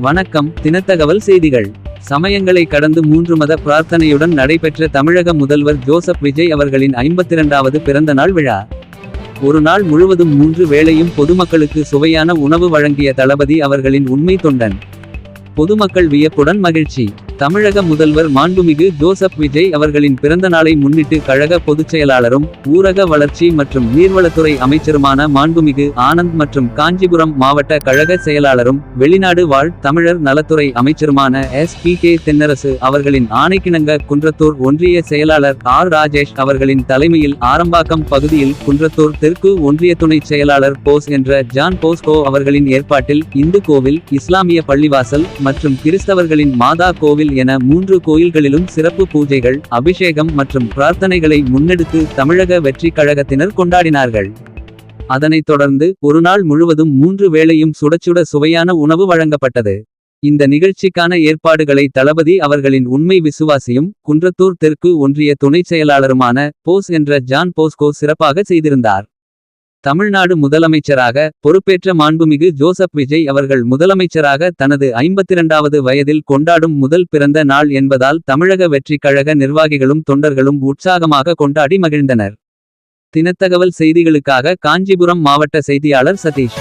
வணக்கம். தினத்தகவல் செய்திகள். சமயங்களை கடந்து 3 மத பிரார்த்தனையுடன் நடைபெற்ற தமிழக முதல்வர் ஜோசப் விஜய் அவர்களின் 52வது பிறந்த நாள் விழா. ஒரு நாள் முழுவதும் 3 வேளையும் பொதுமக்களுக்கு சுவையான உணவு வழங்கிய தளபதி அவர்களின் உண்மை தொண்டன். பொதுமக்கள் வியப்புடன் மகிழ்ச்சி. தமிழக முதல்வர் மாண்புமிகு ஜோசப் விஜய் அவர்களின் பிறந்த நாளை முன்னிட்டு கழக பொதுச் செயலாளரும் ஊரக வளர்ச்சி மற்றும் நீர்வளத்துறை அமைச்சருமான மாண்புமிகு ஆனந்த் மற்றும் காஞ்சிபுரம் மாவட்ட கழக செயலாளரும் வெளிநாடு வாழ் தமிழர் நலத்துறை அமைச்சருமான S.P.K. தென்னரசு அவர்களின் ஆணைக்கிணங்க குன்றத்தூர் ஒன்றிய செயலாளர் R. ராஜேஷ் அவர்களின் தலைமையில் ஆரம்பாக்கம் பகுதியில் குன்றத்தூர் தெற்கு ஒன்றிய துணை செயலாளர் போஸ் என்ற ஜான் போஸ்கோ அவர்களின் ஏற்பாட்டில் இந்து கோவில், இஸ்லாமிய பள்ளிவாசல் மற்றும் கிறிஸ்தவர்களின் மாதா கோவில் என 3 கோயில்களிலும் சிறப்பு பூஜைகள், அபிஷேகம் மற்றும் பிரார்த்தனைகளை முன்னெடுத்து தமிழக வெற்றி கழகத்தினர் கொண்டாடினார்கள். அதனைத் தொடர்ந்து ஒரு நாள் முழுவதும் 3 வேளையும் சுடச்சுட சுவையான உணவு வழங்கப்பட்டது. இந்த நிகழ்ச்சிக்கான ஏற்பாடுகளை தளபதி அவர்களின் உண்மை விசுவாசியும் குன்றத்தூர் தெற்கு ஒன்றிய துணை செயலாளருமான போஸ் என்ற ஜான் போஸ்கோ சிறப்பாக செய்திருந்தார். தமிழ்நாடு முதலமைச்சராக பொறுப்பேற்ற மாண்புமிகு ஜோசப் விஜய் அவர்கள் முதலமைச்சராக தனது 52வது வயதில் கொண்டாடும் முதல் பிறந்த நாள் என்பதால் தமிழக வெற்றி கழக நிர்வாகிகளும் தொண்டர்களும் உற்சாகமாக கொண்டாடி மகிழ்ந்தனர். தினத்தகவல் செய்திகளுக்காக காஞ்சிபுரம் மாவட்ட செய்தியாளர் சதீஷ்.